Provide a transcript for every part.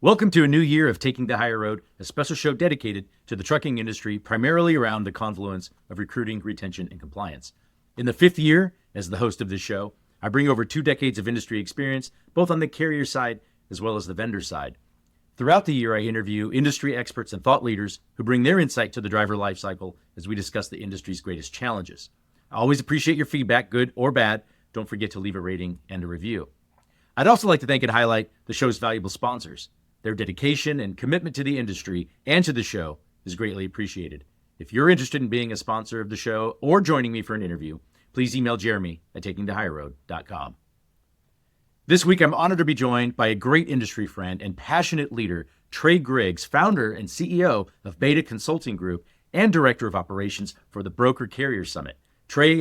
Welcome to a new year of Taking the Higher Road, a special show dedicated to the trucking industry, primarily around the confluence of recruiting, retention, and compliance. In the fifth year as the host of this show, I bring over 2 decades of industry experience, both on the carrier side as well as the vendor side. Throughout the year, I interview industry experts and thought leaders who bring their insight to the driver lifecycle as we discuss the industry's greatest challenges. I always appreciate your feedback, good or bad. Don't forget to leave a rating and a review. I'd also like to thank and highlight the show's valuable sponsors. Their dedication and commitment to the industry and to the show is greatly appreciated. If you're interested in being a sponsor of the show or joining me for an interview, please email Jeremy at takingthehigherroad.com. This week, I'm honored to be joined by a great industry friend and passionate leader, Trey Griggs, founder and CEO of Beta Consulting Group and Director of Operations for the Broker Carrier Summit. Trey,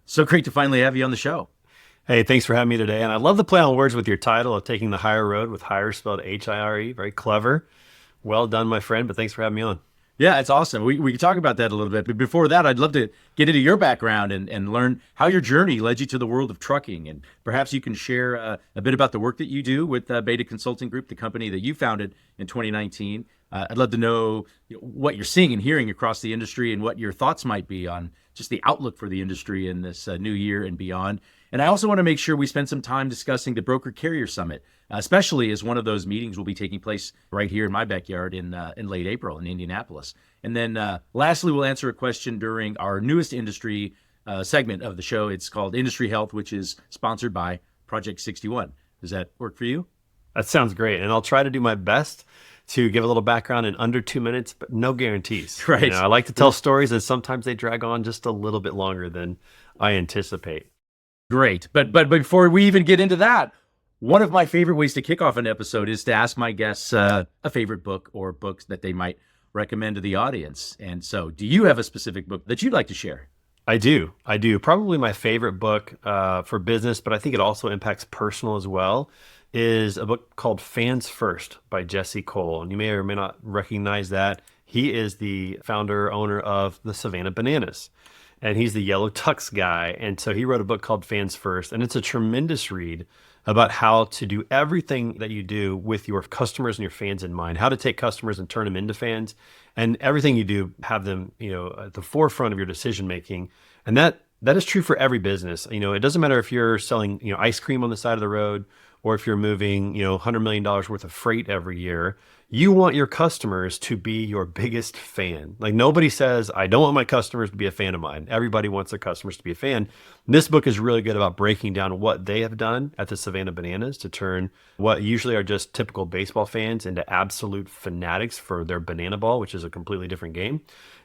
so great to finally have you on the show. Hey, thanks for having me today. And I love the play on words with your title of Taking the Higher Road, with higher spelled H-I-R-E. Very clever. Well done, my friend, but thanks for having me on. Yeah, it's awesome. We can talk about that a little bit. But before that, I'd love to get into your background and learn how your journey led you to the world of trucking. And perhaps you can share a bit about the work that you do with Beta Consulting Group, the company that you founded in 2019. I'd love to know what you're seeing and hearing across the industry and what your thoughts might be on just the outlook for the industry in this new year and beyond. And I also want to make sure we spend some time discussing the Broker Carrier Summit, especially as one of those meetings will be taking place right here in my backyard in late April in Indianapolis. And then lastly, we'll answer a question during our newest industry segment of the show. It's called Industry Health, which is sponsored by Project 61. Does that work for you? That sounds great. And I'll try to do my best to give a little background in under 2 minutes, but no guarantees. Right. I like to tell stories, and sometimes they drag on just a little bit longer than I anticipate. Great. But before we even get into that, one of my favorite ways to kick off an episode is to ask my guests a favorite book or books that they might recommend to the audience. And so do you have a specific book that you'd like to share? I do. Probably my favorite book for business, but I think it also impacts personal as well, is a book called Fans First by Jesse Cole. And you may or may not recognize that. He is the founder, owner of the Savannah Bananas. And he's the yellow tux guy. And so he wrote a book called Fans First. And it's a tremendous read about how to do everything that you do with your customers and your fans in mind, how to take customers and turn them into fans, and everything you do, have them, at the forefront of your decision making. And that is true for every business. It doesn't matter if you're selling, ice cream on the side of the road, or if you're moving, $100 million worth of freight every year. You want your customers to be your biggest fan. Like, nobody says, I don't want my customers to be a fan of mine. Everybody wants their customers to be a fan. And this book is really good about breaking down what they have done at the Savannah Bananas to turn what usually are just typical baseball fans into absolute fanatics for their banana ball, which is a completely different game.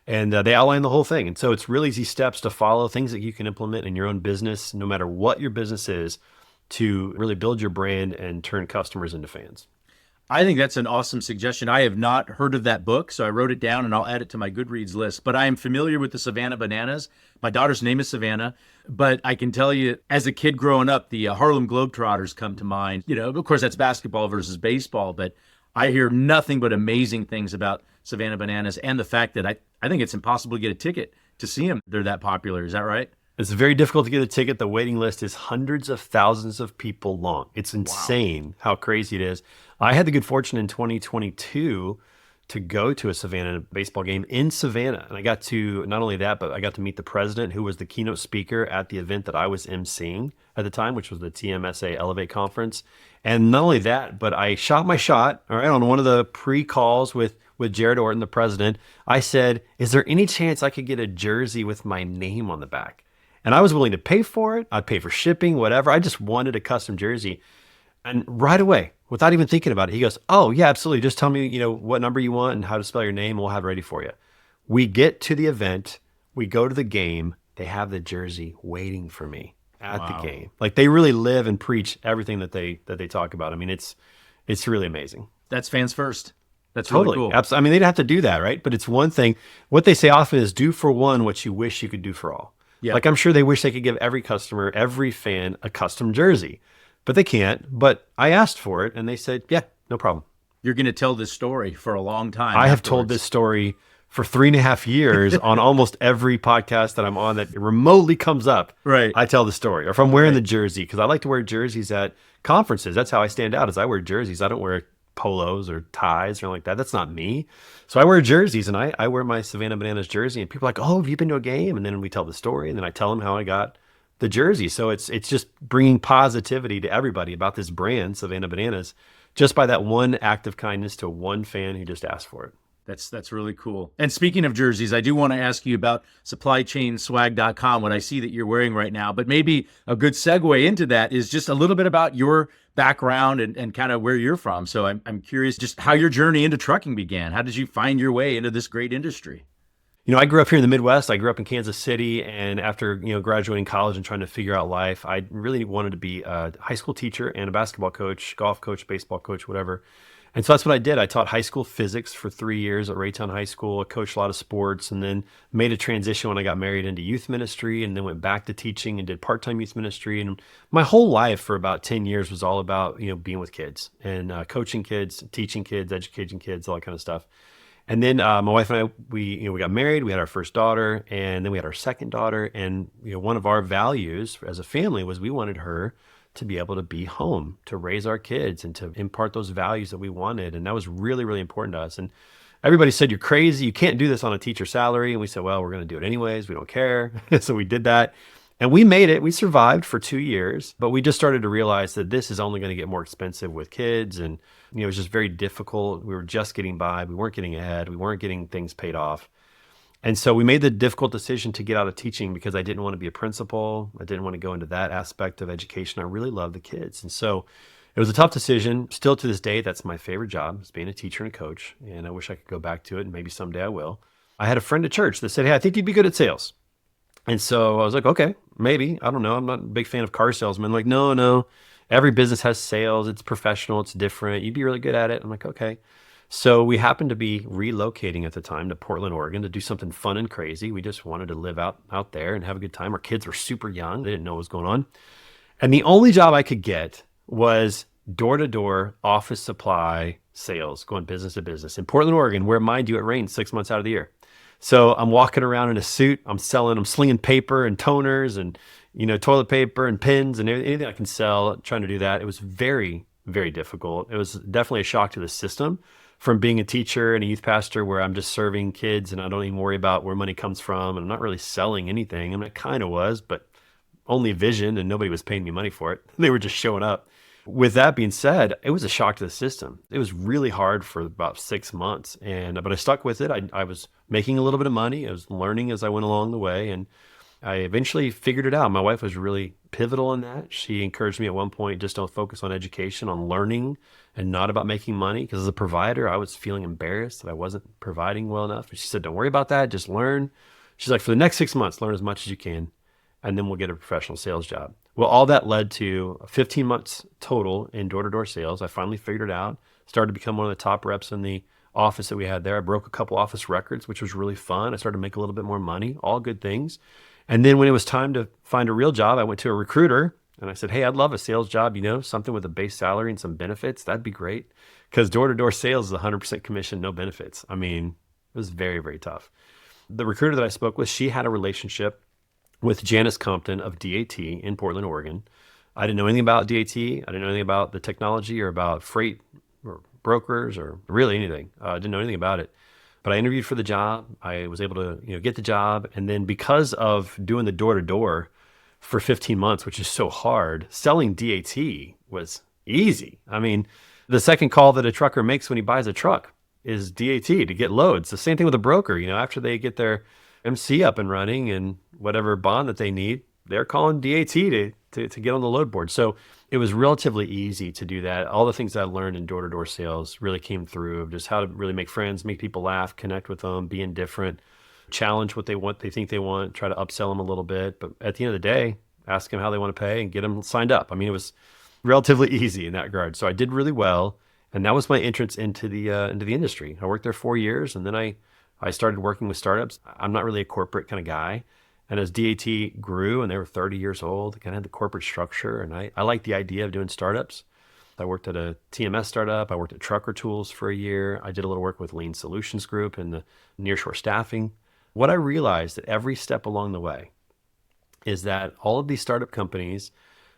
And they outline the whole thing. And so it's really easy steps to follow, things that you can implement in your own business, no matter what your business is, to really build your brand and turn customers into fans. I think that's an awesome suggestion. I have not heard of that book, so I wrote it down and I'll add it to my Goodreads list. But I am familiar with the Savannah Bananas. My daughter's name is Savannah, but I can tell you, as a kid growing up, the Harlem Globetrotters come to mind. Of course, that's basketball versus baseball, but I hear nothing but amazing things about Savannah Bananas and the fact that I think it's impossible to get a ticket to see them. They're that popular. Is that right? It's very difficult to get a ticket. The waiting list is hundreds of thousands of people long. It's insane how crazy it is. I had the good fortune in 2022 to go to a Savannah baseball game in Savannah. And I got to, not only that, but I got to meet the president, who was the keynote speaker at the event that I was emceeing at the time, which was the TMSA Elevate Conference. And not only that, but I shot my shot, all right, on one of the pre-calls with Jared Orton, the president. I said, is there any chance I could get a jersey with my name on the back? And I was willing to pay for it. I'd pay for shipping, whatever. I just wanted a custom jersey. And right away, without even thinking about it, he goes, oh, yeah, absolutely. Just tell me, what number you want and how to spell your name. We'll have it ready for you. We get to the event. We go to the game. They have the jersey waiting for me at the game. Like, they really live and preach everything that they talk about. I mean, it's really amazing. That's Fans First. That's totally really cool. Absolutely. I mean, they'd have to do that, right? But it's one thing. What they say often is, do for one what you wish you could do for all. Yeah. Like, I'm sure they wish they could give every customer, every fan, a custom jersey, but they can't. But I asked for it, and they said, yeah, no problem. You're going to tell this story for a long time. I have told this story for 3.5 years on almost every podcast that I'm on that remotely comes up. Right. I tell the story. Or if I'm wearing the jersey, because I like to wear jerseys at conferences. That's how I stand out, is I wear jerseys. I don't wear polos or ties or like that. That's not me. So I wear jerseys, and I wear my Savannah Bananas jersey, and people are like, oh, have you been to a game? And then we tell the story, and then I tell them how I got the jersey. So it's just bringing positivity to everybody about this brand, Savannah Bananas, just by that one act of kindness to one fan who just asked for it. That's really cool. And speaking of jerseys, I do want to ask you about supplychainswag.com, what I see that you're wearing right now. But maybe a good segue into that is just a little bit about your background and kind of where you're from. So I'm curious just how your journey into trucking began. How did you find your way into this great industry? I grew up here in the Midwest. I grew up in Kansas City, and after, graduating college and trying to figure out life, I really wanted to be a high school teacher and a basketball coach, golf coach, baseball coach, whatever. And so that's what I did. I taught high school physics for 3 years at Raytown High School. I coached a lot of sports, and then made a transition when I got married into youth ministry, and then went back to teaching and did part-time youth ministry. And my whole life for about 10 years was all about, being with kids and coaching kids, teaching kids, educating kids, all that kind of stuff. And then my wife and I, we got married. We had our first daughter, and then we had our second daughter. And one of our values as a family was we wanted her to be able to be home, to raise our kids, and to impart those values that we wanted. And that was really, really important to us. And everybody said, you're crazy. You can't do this on a teacher salary. And we said, well, we're going to do it anyways. We don't care. So we did that. And we made it. We survived for 2 years, but we just started to realize that this is only going to get more expensive with kids. And, it was just very difficult. We were just getting by. We weren't getting ahead. We weren't getting things paid off. And so we made the difficult decision to get out of teaching because I didn't want to be a principal. I didn't want to go into that aspect of education. I really love the kids. And so it was a tough decision. Still to this day, that's my favorite job, is being a teacher and a coach. And I wish I could go back to it, and maybe someday I will. I had a friend at church that said, hey, I think you'd be good at sales. And so I was like, okay, maybe. I don't know. I'm not a big fan of car salesmen. Like, no. Every business has sales. It's professional. It's different. You'd be really good at it. I'm like, okay. So we happened to be relocating at the time to Portland, Oregon, to do something fun and crazy. We just wanted to live out there and have a good time. Our kids were super young. They didn't know what was going on. And the only job I could get was door-to-door office supply sales, going business to business in Portland, Oregon, where, mind you, it rains 6 months out of the year. So I'm walking around in a suit. I'm slinging paper and toners and, toilet paper and pins and anything I can sell, trying to do that. It was very, very difficult. It was definitely a shock to the system from being a teacher and a youth pastor where I'm just serving kids and I don't even worry about where money comes from. And I'm not really selling anything. I mean, I kind of was, but only vision, and nobody was paying me money for it. They were just showing up. With that being said, it was a shock to the system. It was really hard for about 6 months, but I stuck with it. I was making a little bit of money. I was learning as I went along the way, and I eventually figured it out. My wife was really pivotal in that. She encouraged me at one point, just don't focus on education, on learning, and not about making money. Because as a provider, I was feeling embarrassed that I wasn't providing well enough. But she said, don't worry about that. Just learn. She's like, for the next 6 months, learn as much as you can, and then we'll get a professional sales job. Well, all that led to 15 months total in door-to-door sales. I finally figured it out, started to become one of the top reps in the office that we had there. I broke a couple office records, which was really fun. I started to make a little bit more money, all good things. And then when it was time to find a real job, I went to a recruiter and I said, hey, I'd love a sales job, something with a base salary and some benefits. That'd be great. Because door-to-door sales is 100% commission, no benefits. I mean, it was very, very tough. The recruiter that I spoke with, she had a relationship with Janice Compton of DAT in Portland, Oregon. I didn't know anything about DAT. I didn't know anything about the technology or about freight or brokers or really anything. I didn't know anything about it. But I interviewed for the job. I was able to get the job. And then because of doing the door-to-door for 15 months, which is so hard, selling DAT was easy. I mean, the second call that a trucker makes when he buys a truck is DAT to get loads. The same thing with a broker. After they get their MC up and running and whatever bond that they need, they're calling DAT to get on the load board. So it was relatively easy to do that. All the things I learned in door-to-door sales really came through of just how to really make friends, make people laugh, connect with them, be indifferent, challenge what they want, they think they want, try to upsell them a little bit. But at the end of the day, ask them how they want to pay and get them signed up. I mean, it was relatively easy in that regard. So I did really well. And that was my entrance into the industry. I worked there 4 years, and then I started working with startups. I'm not really a corporate kind of guy. And as DAT grew and they were 30 years old, they kind of had the corporate structure. And I liked the idea of doing startups. I worked at a TMS startup. I worked at Trucker Tools for a year. I did a little work with Lean Solutions Group and the nearshore staffing. What I realized at every step along the way is that all of these startup companies,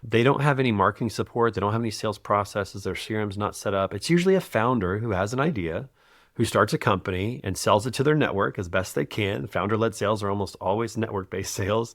They don't have any marketing support. They don't have any sales processes. Their CRM's not set up. It's usually a founder who has an idea, who starts a company and sells it to their network as best they can. Founder-led sales are almost always network-based sales,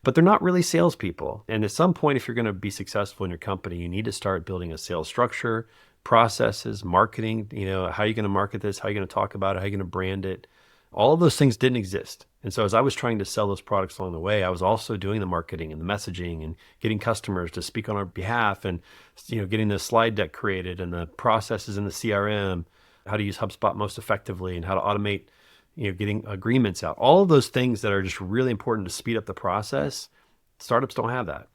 but they're not really salespeople. And at some point, if you're going to be successful in your company, you need to start building a sales structure, processes, marketing, how are you going to market this? How are you going to talk about it? How are you going to brand it? All of those things didn't exist. And so as I was trying to sell those products along the way, I was also doing the marketing and the messaging and getting customers to speak on our behalf and, getting the slide deck created and the processes in the CRM, how to use HubSpot most effectively and how to automate, getting agreements out. All of those things that are just really important to speed up the process. Startups don't have that.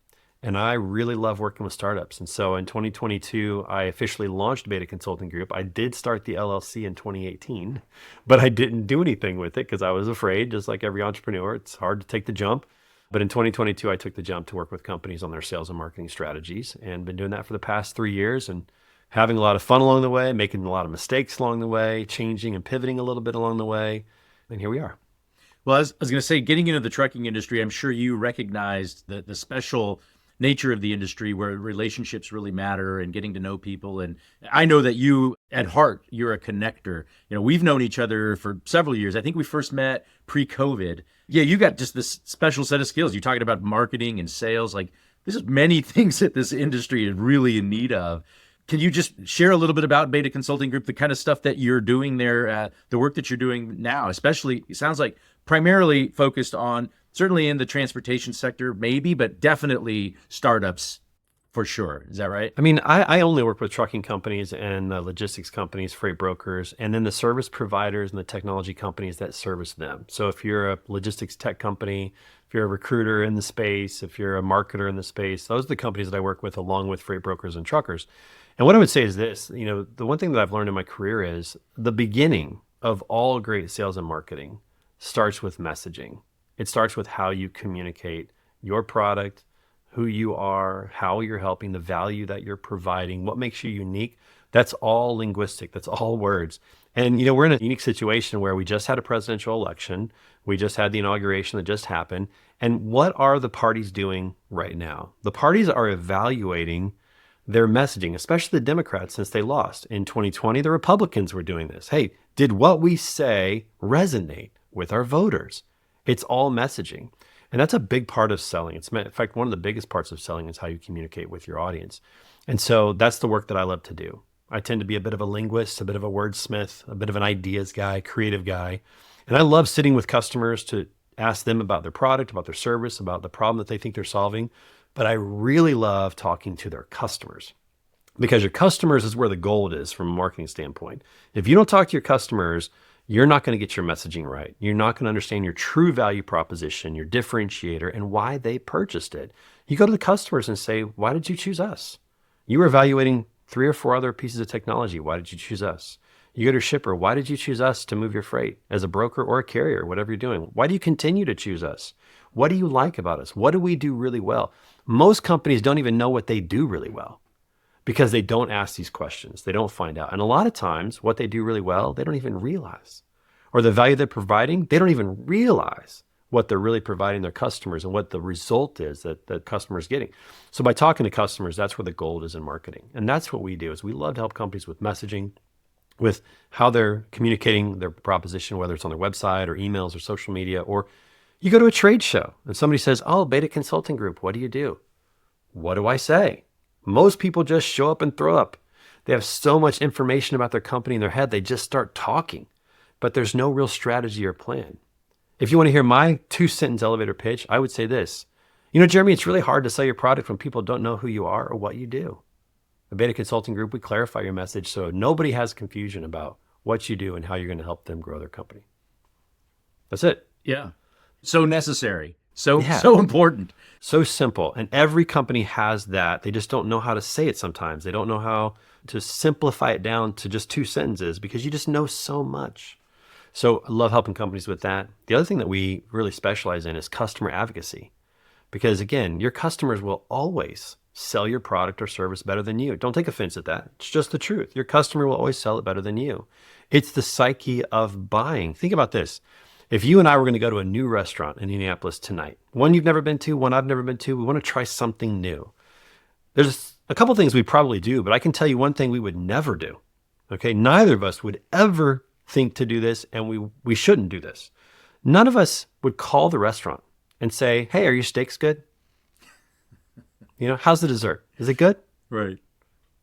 And I really love working with startups. And so in 2022, I officially launched Beta Consulting Group. I did start the LLC in 2018, but I didn't do anything with it because I was afraid, just like every entrepreneur. It's hard to take the jump. But in 2022, I took the jump to work with companies on their sales and marketing strategies and been doing that for the past 3 years and having a lot of fun along the way, making a lot of mistakes along the way, changing and pivoting a little bit along the way. And here we are. Well, I was going to say, getting into the trucking industry, I'm sure you recognized the special nature of the industry where relationships really matter and getting to know people. And I know that you, at heart, you're a connector. We've known each other for several years. I think we first met pre-COVID. Yeah, you got just this special set of skills. You're talking about marketing and sales. Like, there's many things that this industry is really in need of. Can you just share a little bit about Beta Consulting Group, the kind of stuff that you're doing there, the work that you're doing now, especially, it sounds like primarily focused on, certainly in the transportation sector, maybe, but definitely startups for sure. Is that right? I mean, I only work with trucking companies and logistics companies, freight brokers, and then the service providers and the technology companies that service them. So if you're a logistics tech company, if you're a recruiter in the space, if you're a marketer in the space, those are the companies that I work with along with freight brokers and truckers. And what I would say is this, the one thing that I've learned in my career is the beginning of all great sales and marketing starts with messaging. It starts with how you communicate your product, who you are, how you're helping, the value that you're providing, what makes you unique. That's all linguistic. That's all words. And, we're in a unique situation where we just had a presidential election. We just had the inauguration that just happened. And what are the parties doing right now? The parties are evaluating their messaging, especially the Democrats, since they lost. In 2020, the Republicans were doing this. Hey, did what we say resonate with our voters? It's all messaging. And that's a big part of selling. In fact, one of the biggest parts of selling is how you communicate with your audience. And so that's the work that I love to do. I tend to be a bit of a linguist, a bit of a wordsmith, a bit of an ideas guy, creative guy. And I love sitting with customers to ask them about their product, about their service, about the problem that they think they're solving. But I really love talking to their customers, because your customers is where the gold is from a marketing standpoint. If you don't talk to your customers, you're not going to get your messaging right. You're not going to understand your true value proposition, your differentiator, and why they purchased it. You go to the customers and say, why did you choose us? You were evaluating 3 or 4 other pieces of technology. Why did you choose us? You go to a shipper. Why did you choose us to move your freight as a broker or a carrier, whatever you're doing? Why do you continue to choose us? What do you like about us? What do we do really well? Most companies don't even know what they do really well because they don't ask these questions. They don't find out. And a lot of times what they do really well, they don't even realize. Or the value they're providing, they don't even realize what they're really providing their customers and what the result is that the customer is getting. So by talking to customers, that's where the gold is in marketing. And that's what we do, is we love to help companies with messaging, with how they're communicating their proposition, whether it's on their website or emails or social media. Or you go to a trade show and somebody says, oh, Beta Consulting Group, what do you do? What do I say? Most people just show up and throw up. They have so much information about their company in their head, they just start talking, but there's no real strategy or plan. If you want to hear my 2-sentence elevator pitch, I would say this. Jeremy, it's really hard to sell your product when people don't know who you are or what you do. At Beta Consulting Group, we clarify your message so nobody has confusion about what you do and how you're going to help them grow their company. That's it. Yeah. So necessary. So important. So simple. And every company has that. They just don't know how to say it sometimes. They don't know how to simplify it down to just 2 sentences because you just know so much. So I love helping companies with that. The other thing that we really specialize in is customer advocacy. Because again, your customers will always sell your product or service better than you. Don't take offense at that. It's just the truth. Your customer will always sell it better than you. It's the psyche of buying. Think about this. If you and I were going to go to a new restaurant in Indianapolis tonight, one you've never been to, one I've never been to, we want to try something new. There's a couple things we'd probably do, but I can tell you one thing we would never do. Okay. Neither of us would ever think to do this, and we shouldn't do this. None of us would call the restaurant and say, "Hey, are your steaks good? How's the dessert? Is it good?" Right.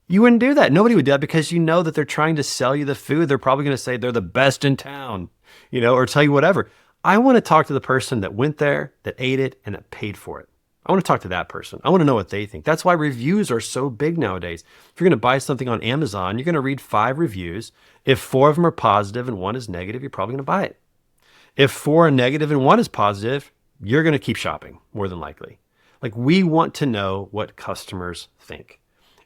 You wouldn't do that. Nobody would do that because you know that they're trying to sell you the food. They're probably going to say they're the best in town, or tell you whatever. I want to talk to the person that went there, that ate it, and that paid for it. I want to talk to that person. I want to know what they think. That's why reviews are so big nowadays. If you're going to buy something on Amazon, you're going to read 5 reviews. If 4 of them are positive and 1 is negative, you're probably going to buy it. If 4 are negative and 1 is positive, you're going to keep shopping more than likely. Like, we want to know what customers think.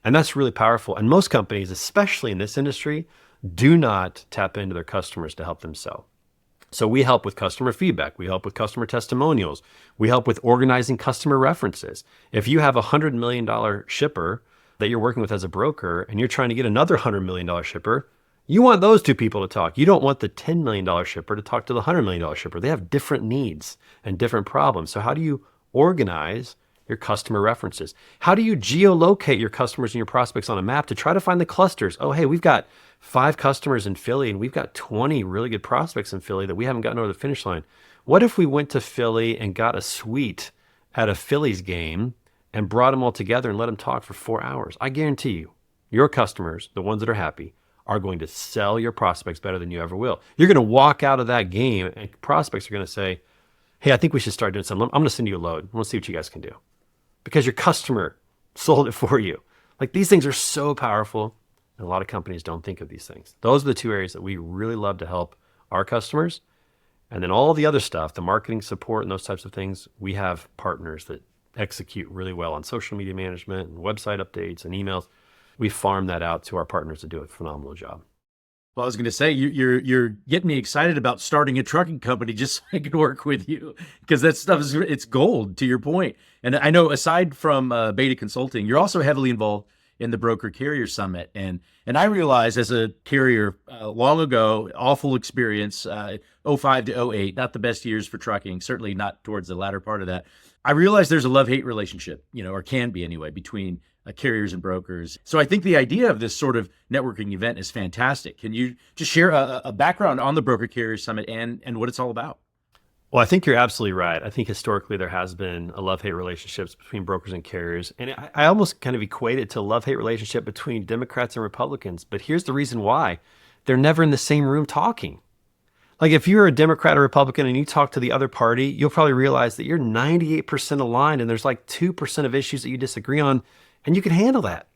And that's really powerful. And most companies, especially in this industry, do not tap into their customers to help them sell. So we help with customer feedback. We help with customer testimonials. We help with organizing customer references. If you have a $100 million shipper that you're working with as a broker and you're trying to get another $100 million shipper, you want those 2 people to talk. You don't want the $10 million shipper to talk to the $100 million shipper. They have different needs and different problems. So how do you organize your customer references? How do you geolocate your customers and your prospects on a map to try to find the clusters? Oh, hey, we've got 5 customers in Philly and we've got 20 really good prospects in Philly that we haven't gotten over the finish line. What if we went to Philly and got a suite at a Phillies game and brought them all together and let them talk for 4 hours? I guarantee you, your customers, the ones that are happy, are going to sell your prospects better than you ever will. You're going to walk out of that game and prospects are going to say, "Hey, I think we should start doing something. I'm going to send you a load. I want to see what you guys can do." Because your customer sold it for you. Like, these things are so powerful, and a lot of companies don't think of these things. Those are the 2 areas that we really love to help our customers. And then all the other stuff, the marketing support and those types of things, we have partners that execute really well on social media management and website updates and emails. We farm that out to our partners to do a phenomenal job. Well, I was going to say, you're getting me excited about starting a trucking company just so I can work with you, because that stuff it's gold, to your point. And I know, aside from Beta Consulting, you're also heavily involved in the Broker Carrier Summit. And I realized, as a carrier long ago, awful experience, 05 to 08, not the best years for trucking, certainly not towards the latter part of that. I realized there's a love-hate relationship, or can be anyway, between carriers and brokers. So I think the idea of this sort of networking event is fantastic. Can you just share a background on the Broker Carrier Summit and what it's all about? Well, I think you're absolutely right. I think historically there has been a love-hate relationships between brokers and carriers. And I almost kind of equate it to a love-hate relationship between Democrats and Republicans. But here's the reason why. They're never in the same room talking. Like, if you're a Democrat or Republican and you talk to the other party, you'll probably realize that you're 98% aligned and there's like 2% of issues that you disagree on, and you can handle that.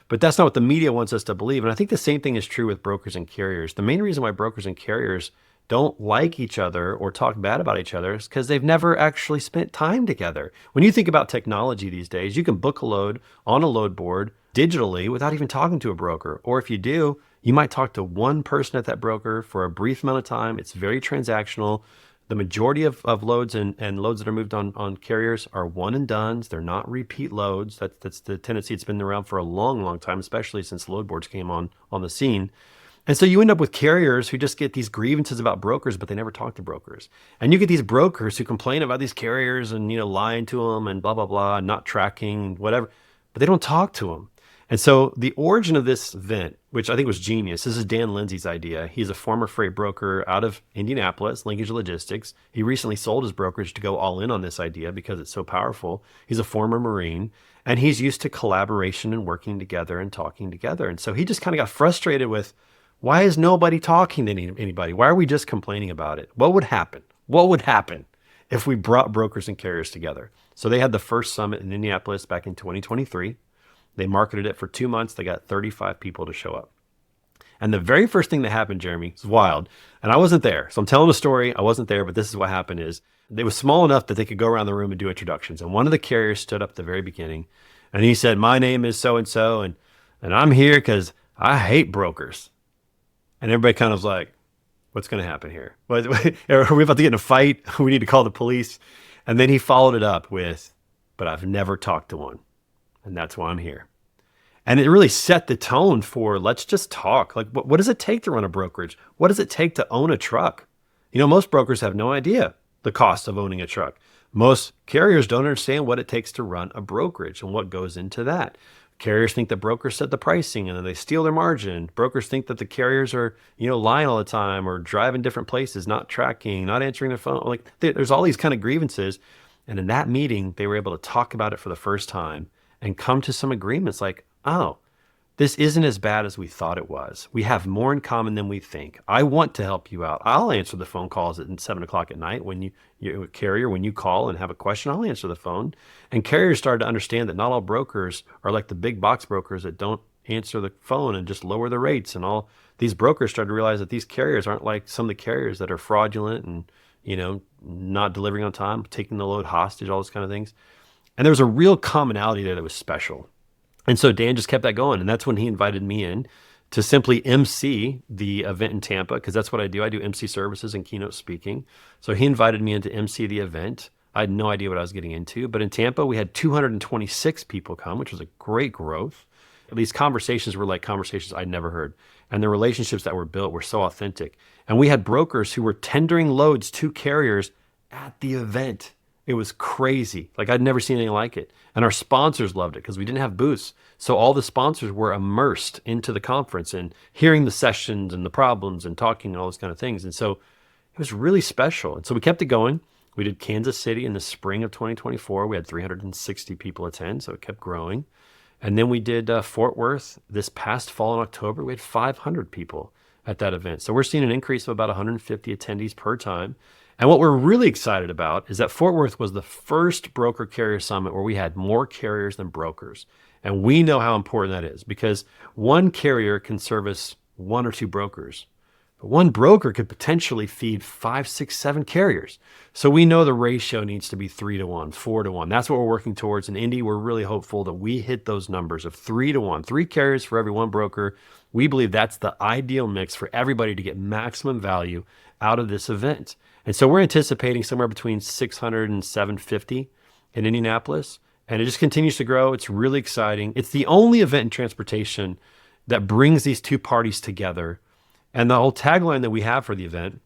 But that's not what the media wants us to believe. And I think the same thing is true with brokers and carriers. The main reason why brokers and carriers don't like each other or talk bad about each other is because they've never actually spent time together. When you think about technology these days, you can book a load on a load board digitally without even talking to a broker. Or if you do, you might talk to one person at that broker for a brief amount of time. It's very transactional. The majority of loads and loads that are moved on carriers are one and dones. They're not repeat loads. That's the tendency. It's been around for a long, long time, especially since load boards came on the scene. And so you end up with carriers who just get these grievances about brokers, but they never talk to brokers. And you get these brokers who complain about these carriers and, lying to them and blah, blah, blah, and not tracking, whatever, but they don't talk to them. And so the origin of this event, which I think was genius, this is Dan Lindsay's idea. He's a former freight broker out of Indianapolis, Linkage Logistics. He recently sold his brokerage to go all in on this idea because it's so powerful. He's a former Marine, and he's used to collaboration and working together and talking together. And so he just kind of got frustrated with, why is nobody talking to anybody? Why are we just complaining about it? What would happen? What would happen if we brought brokers and carriers together? So they had the first summit in Indianapolis back in 2023. They marketed it for 2 months. They got 35 people to show up. And the very first thing that happened, Jeremy, is wild. And I wasn't there. So I'm telling a story. I wasn't there, but this is what happened is it was small enough that they could go around the room and do introductions. And one of the carriers stood up at the very beginning and he said, "My name is so-and-so, and I'm here because I hate brokers." And everybody kind of was like, what's going to happen here? Are we about to get in a fight? We need to call the police. And then he followed it up with, "But I've never talked to one. And that's why I'm here." And it really set the tone for, let's just talk. Like, what does it take to run a brokerage? What does it take to own a truck? Most brokers have no idea the cost of owning a truck. Most carriers don't understand what it takes to run a brokerage and what goes into that. Carriers think that brokers set the pricing and then they steal their margin. Brokers think that the carriers are, lying all the time or driving different places, not tracking, not answering their phone. Like there's all these kind of grievances. And in that meeting, they were able to talk about it for the first time and come to some agreements like, oh, this isn't as bad as we thought it was. We have more in common than we think. I want to help you out. I'll answer the phone calls at 7 o'clock at night when you're a carrier, when you call and have a question, I'll answer the phone. And carriers started to understand that not all brokers are like the big box brokers that don't answer the phone and just lower the rates. And all these brokers started to realize that these carriers aren't like some of the carriers that are fraudulent and, not delivering on time, taking the load hostage, all those kind of things. And there was a real commonality there that was special. And so Dan just kept that going. And that's when he invited me in to simply MC the event in Tampa, because that's what I do. I do MC services and keynote speaking. So he invited me in to MC the event. I had no idea what I was getting into. But in Tampa, we had 226 people come, which was a great growth. These conversations were like conversations I'd never heard. And the relationships that were built were so authentic. And we had brokers who were tendering loads to carriers at the event. It was crazy. Like I'd never seen anything like it. And our sponsors loved it because we didn't have booths. So all the sponsors were immersed into the conference and hearing the sessions and the problems and talking and all those kind of things. And so it was really special. And so we kept it going. We did Kansas City in the spring of 2024. We had 360 people attend. So it kept growing. And then we did Fort Worth this past fall in October. We had 500 people at that event. So we're seeing an increase of about 150 attendees per time. And what we're really excited about is that Fort Worth was the first broker carrier summit where we had more carriers than brokers. And we know how important that is because one carrier can service one or two brokers. But one broker could potentially feed 5, 6, 7 carriers. So we know the ratio needs to be 3-to-1, 4-to-1. That's what we're working towards. In Indy, we're really hopeful that we hit those numbers of 3-to-1, 3 carriers for every one broker. We believe that's the ideal mix for everybody to get maximum value out of this event. And so we're anticipating somewhere between 600 and 750 in Indianapolis. And it just continues to grow. It's really exciting. It's the only event in transportation that brings these two parties together. And the whole tagline that we have for the event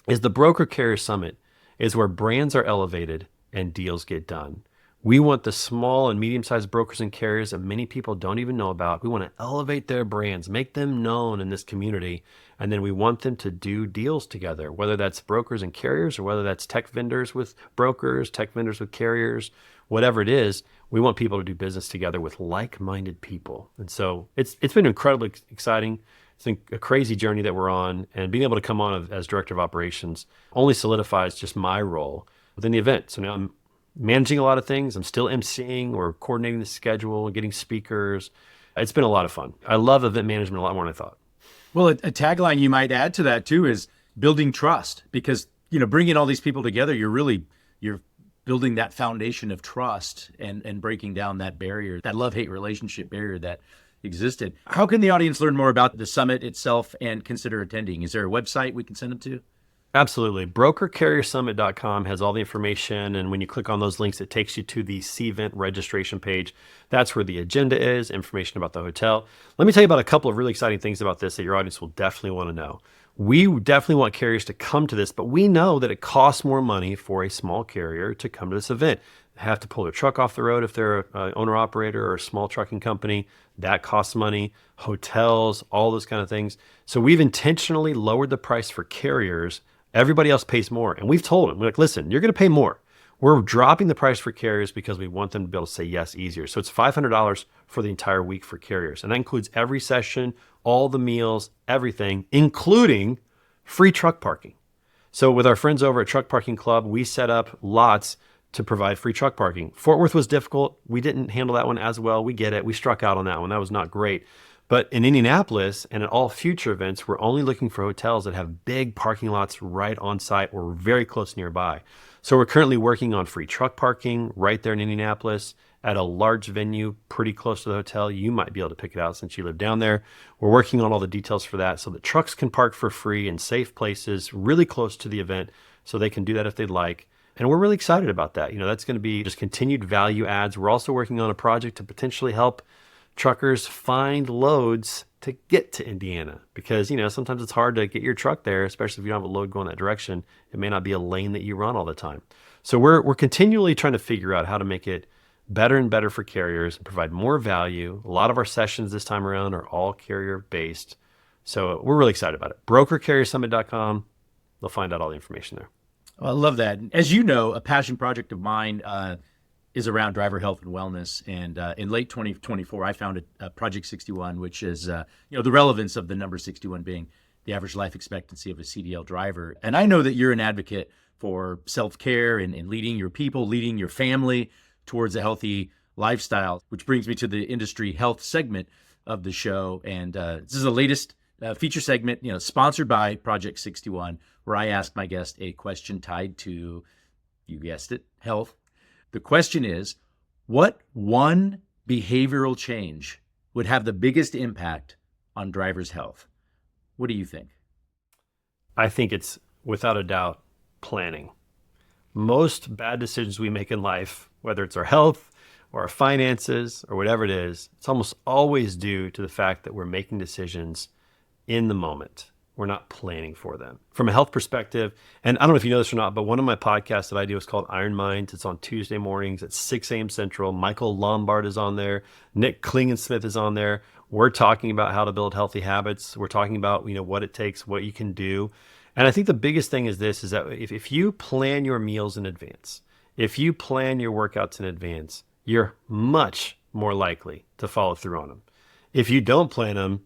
is the Broker Carrier Summit is where brands are elevated and deals get done. We want the small and medium-sized brokers and carriers that many people don't even know about. We want to elevate their brands, make them known in this community, and then we want them to do deals together, whether that's brokers and carriers or whether that's tech vendors with brokers, tech vendors with carriers, whatever it is. We want people to do business together with like-minded people. And so it's been incredibly exciting. It's been a crazy journey that we're on, and being able to come on as director of operations only solidifies just my role within the event. So now I'm managing a lot of things. I'm still emceeing or coordinating the schedule and getting speakers. It's been a lot of fun. I love event management a lot more than I thought. Well, a tagline you might add to that too is building trust, because bringing all these people together, you're building that foundation of trust and breaking down that barrier, that love-hate relationship barrier that existed. How can the audience learn more about the summit itself and consider attending? Is there a website we can send them to? Absolutely. BrokerCarrierSummit.com has all the information. And when you click on those links, it takes you to the CVent registration page. That's where the agenda is, information about the hotel. Let me tell you about a couple of really exciting things about this that your audience will definitely want to know. We definitely want carriers to come to this, but we know that it costs more money for a small carrier to come to this event. They have to pull their truck off the road if they're an owner-operator or a small trucking company. That costs money. Hotels, all those kind of things. So we've intentionally lowered the price for carriers. Everybody else pays more. And we've told them, we're like, listen, you're going to pay more. We're dropping the price for carriers because we want them to be able to say yes easier. So it's $500 for the entire week for carriers. And that includes every session, all the meals, everything, including free truck parking. So with our friends over at Truck Parking Club, we set up lots to provide free truck parking. Fort Worth was difficult. We didn't handle that one as well. We get it. We struck out on that one. That was not great. But in Indianapolis and at all future events, we're only looking for hotels that have big parking lots right on site or very close nearby. So we're currently working on free truck parking right there in Indianapolis at a large venue pretty close to the hotel. You might be able to pick it out since you live down there. We're working on all the details for that so that trucks can park for free in safe places really close to the event so they can do that if they'd like. And we're really excited about that. That's going to be just continued value adds. We're also working on a project to potentially help truckers find loads to get to Indiana because, sometimes it's hard to get your truck there, especially if you don't have a load going that direction. It may not be a lane that you run all the time. So we're continually trying to figure out how to make it better and better for carriers and provide more value. A lot of our sessions this time around are all carrier based. So we're really excited about it. Brokercarriersummit.com. They'll find out all the information there. Well, I love that. As you know, a passion project of mine is around driver health and wellness. And in late 2024, I founded Project 61, which is the relevance of the number 61 being the average life expectancy of a CDL driver. And I know that you're an advocate for self-care and leading your people, leading your family towards a healthy lifestyle, which brings me to the industry health segment of the show. And this is the latest feature segment, sponsored by Project 61, where I ask my guest a question tied to, you guessed it, health. The question is, what one behavioral change would have the biggest impact on drivers' health? What do you think? I think it's, without a doubt, planning. Most bad decisions we make in life, whether it's our health or our finances or whatever it is, it's almost always due to the fact that we're making decisions in the moment. We're not planning for them. From a health perspective, and I don't know if you know this or not, but one of my podcasts that I do is called Iron Minds. It's on Tuesday mornings at 6 a.m. Central. Michael Lombard is on there. Nick Klingensmith is on there. We're talking about how to build healthy habits. We're talking about, what it takes, what you can do. And I think the biggest thing is this, is that if you plan your meals in advance, if you plan your workouts in advance, you're much more likely to follow through on them. If you don't plan them,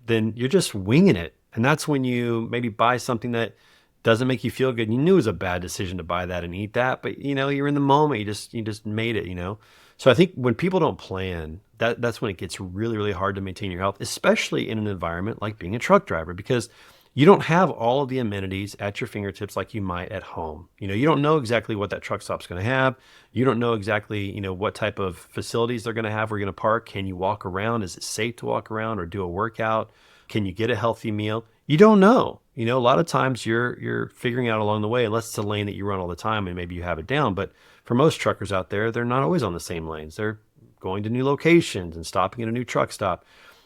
then you're just winging it. And that's when you maybe buy something that doesn't make you feel good. You knew it was a bad decision to buy that and eat that, but you're in the moment. You just made it. So I think when people don't plan, that's when it gets really, really hard to maintain your health, especially in an environment like being a truck driver, because you don't have all of the amenities at your fingertips like you might at home. You don't know exactly what that truck stop's going to have. You don't know exactly, what type of facilities they're going to have. Where you're going to park. Can you walk around? Is it safe to walk around or do a workout? Can you get a healthy meal? You don't know. A lot of times you're figuring out along the way, unless it's a lane that you run all the time and maybe you have it down. But for most truckers out there, they're not always on the same lanes. They're going to new locations and stopping at a new truck stop.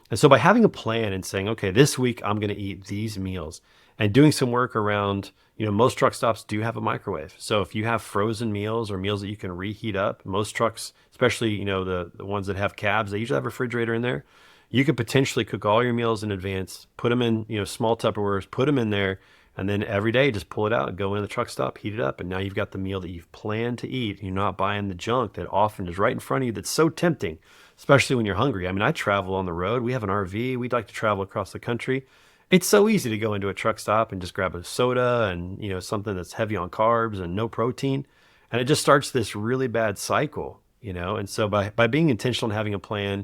And so by having a plan and saying, okay, this week I'm going to eat these meals, and doing some work around, most truck stops do have a microwave. So if you have frozen meals or meals that you can reheat up, most trucks, especially, the ones that have cabs, they usually have a refrigerator in there. You could potentially cook all your meals in advance, put them in, small Tupperwares, put them in there, and then every day just pull it out and go into the truck stop, heat it up. And now you've got the meal that you've planned to eat. You're not buying the junk that often is right in front of you that's so tempting, especially when you're hungry. I mean, I travel on the road. We have an RV. We'd like to travel across the country. It's so easy to go into a truck stop and just grab a soda and, something that's heavy on carbs and no protein. And it just starts this really bad cycle, And so by being intentional and having a plan,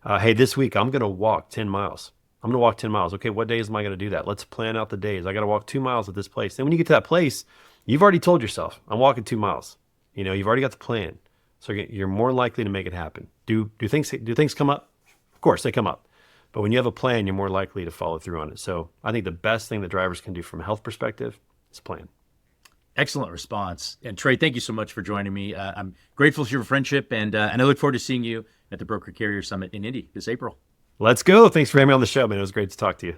hey, this week I'm going to walk 10 miles. I'm going to walk 10 miles. Okay, what days am I going to do that? Let's plan out the days. I got to walk 2 miles at this place. Then when you get to that place, you've already told yourself, I'm walking 2 miles. You've already got the plan. So you're more likely to make it happen. Do things come up? Of course, they come up. But when you have a plan, you're more likely to follow through on it. So I think the best thing that drivers can do from a health perspective is plan. Excellent response. And Trey, thank you so much for joining me. I'm grateful for your friendship, and I look forward to seeing you at the Broker Carrier Summit in Indy this April. Let's go. Thanks for having me on the show, man. It was great to talk to you.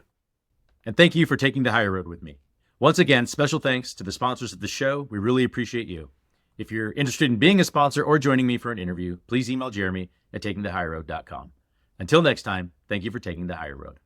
And thank you for taking the higher road with me. Once again, special thanks to the sponsors of the show. We really appreciate you. If you're interested in being a sponsor or joining me for an interview, please email Jeremy at takingthehigherroad.com. Until next time, thank you for taking the higher road.